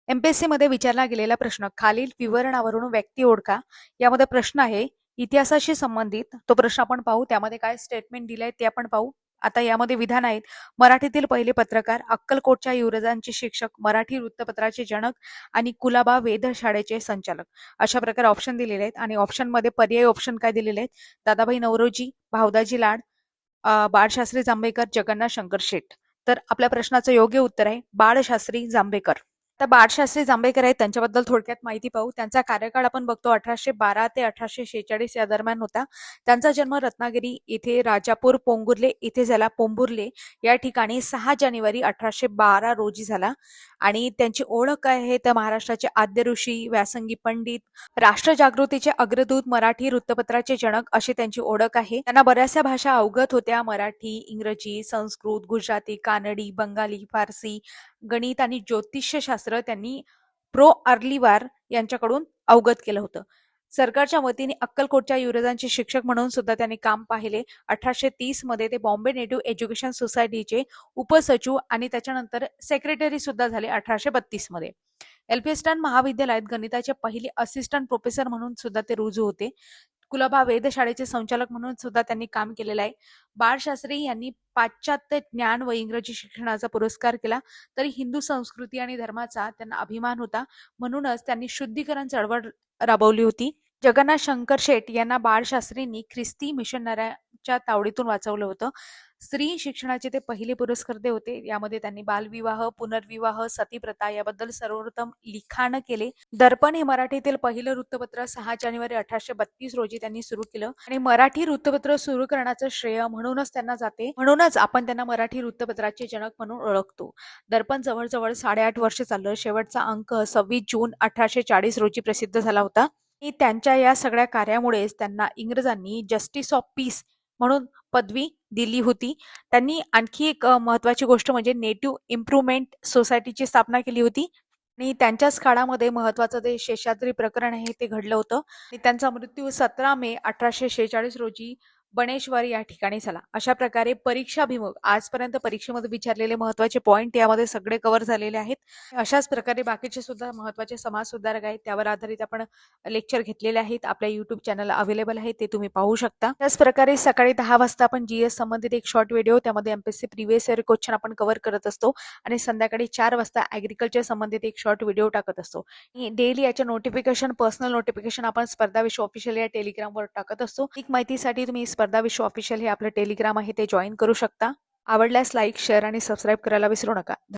MPSC मध्ये विचारला गेलेला प्रश्न खालील विवरणावरून व्यक्ती ओळखा. यामध्ये प्रश्न आहे इतिहासाशी संबंधित. तो प्रश्न आपण पाहू. त्यामध्ये काय स्टेटमेंट दिले ते आपण पाहू. आता यामध्ये विधान आहेत. मराठीतील पहिले पत्रकार, अक्कलकोटच्या युवराजांचे शिक्षक, मराठी वृत्तपत्राचे जनक आणि कुलाबा वेधशाळेचे संचालक. अशा प्रकारे ऑप्शन दिलेले आहेत आणि ऑप्शन मध्ये पर्यायी ऑप्शन काय दिलेले आहेत? दादाभाई नौरोजी, भाऊदाजी लाड, बाळशास्त्री जांभेकर, जगन्नाथ शंकर शेट. तर आपल्या प्रश्नाचं योग्य उत्तर आहे बाळशास्त्री जांभेकर. आता बाळशास्त्री जांभेकर आहेत, त्यांच्याबद्दल थोडक्यात माहिती पाहू. त्यांचा कार्यकाळ आपण बघतो 1812 ते 1846 या दरम्यान होता. त्यांचा जन्म रत्नागिरी येथे राजापूर पोंभुर्ले येथे झाला. पोंभुर्ले या ठिकाणी 6 जानेवारी 1812 रोजी झाला. आणि त्यांची ओळख काय आहे तर महाराष्ट्राचे आद्य ऋषी, व्यासंगी पंडित, राष्ट्रजागृतीचे अग्रदूत, मराठी वृत्तपत्राचे जनक अशी त्यांची ओळख आहे. त्यांना बऱ्याचशा भाषा अवगत होत्या. मराठी, इंग्रजी, संस्कृत, गुजराती, कानडी, बंगाली, फारसी, गणित आणि ज्योतिषशास्त्र त्यांनी प्रो अर्लीवार यांच्याकडून अवगत केलं होतं. सरकारच्या वतीने अक्कलकोटच्या युवराजांचे शिक्षक म्हणून सुद्धा त्यांनी काम पाहिले. 1830 मध्ये ते बॉम्बे नेटिव्ह एज्युकेशन सोसायटीचे उपसचिव आणि त्याच्यानंतर सेक्रेटरी सुद्धा झाले 1832 मध्ये. एल्फिन्स्टन महाविद्यालयात गणिताचे पहिले असिस्टंट प्रोफेसर म्हणून सुद्धा ते रुजू होते. कुलाबा वेधशाळेचे संचालक म्हणून सुद्धा त्यांनी काम केलेलं आहे. बाळशास्त्री यांनी पाश्चात्य ज्ञान व इंग्रजी शिक्षणाचा पुरस्कार केला. तरी हिंदू संस्कृती आणि धर्माचा त्यांना अभिमान होता. म्हणूनच त्यांनी शुद्धीकरण चळवळ राबवली होती. जगन्नाथ शंकर शेट यांना बाळशास्त्रींनी ख्रिस्ती मिशनऱ्यांच्या तावडीतून वाचवलं होतं. स्त्री शिक्षणाचे ते पहिले पुरस्कर्ते होते. यामध्ये त्यांनी बालविवाह, पुनर्विवाह, सतीप्रथा याबद्दल सर्वोत्तम लिखाण केले. दर्पण हे मराठीतील पहिलं वृत्तपत्र 6 जानेवारी 1832 रोजी त्यांनी सुरू केलं आणि मराठी वृत्तपत्र सुरू करण्याचं श्रेय म्हणूनच त्यांना जाते. म्हणूनच आपण त्यांना मराठी वृत्तपत्राचे जनक म्हणून ओळखतो. दर्पण जवळजवळ 8.5 वर्ष चाललं. शेवटचा अंक 26 जून 1840 रोजी प्रसिद्ध झाला होता. आणि त्यांच्या या सगळ्या कार्यामुळेच त्यांना इंग्रजांनी जस्टिस ऑफ पीस म्हणून पदवी दिली होती. त्यांनी आणखी एक महत्वाची गोष्ट म्हणजे नेटिव्ह इम्प्रुव्हमेंट सोसायटीची स्थापना केली होती आणि त्यांच्याच काळामध्ये महत्वाचं ते शेषाद्री प्रकरण आहे ते घडलं होतं. आणि त्यांचा मृत्यू 17 मे 1846 रोजी बनेश्वर या ठिकाणी झाला. अशा प्रकारे परीक्षाभिमुख आजपर्यंत परीक्षेमध्ये विचारलेले महत्वाचे पॉइंट यामध्ये सगळे कव्हर झालेले आहेत. अशाच प्रकारे बाकीचे सुद्धा महत्वाचे समाज सुधारक आहेत त्यावर आधारित आपण लेक्चर घेतलेले आहेत. आपल्या युट्यूब चॅनल अवेलेबल आहे ते तुम्ही पाहू शकता. त्याच प्रकारे सकाळी 10 वाजता आपण जीएस संबंधित एक शॉर्ट व्हिडिओ त्यामध्ये एमपीएससी प्रिव्हियस इयर क्वेश्चन आपण कव्हर करत असतो आणि संध्याकाळी 4 वाजता ऍग्रिकल्चर संबंधित एक शॉर्ट व्हिडिओ टाकत असतो. डेली याच्या नोटिफिकेशन पर्सनल नोटिफिकेशन आपण स्पर्धा विश्व ऑफिशियल या टेलिग्रामवर टाकत असतो. एक माहितीसाठी तुम्ही स्पर्धा विश्व ऑफिशियल हे आपलं टेलिग्राम आहे ते जॉईन करू शकता. आवडल्यास लाईक, शेअर आणि सबस्क्राईब करायला विसरू नका.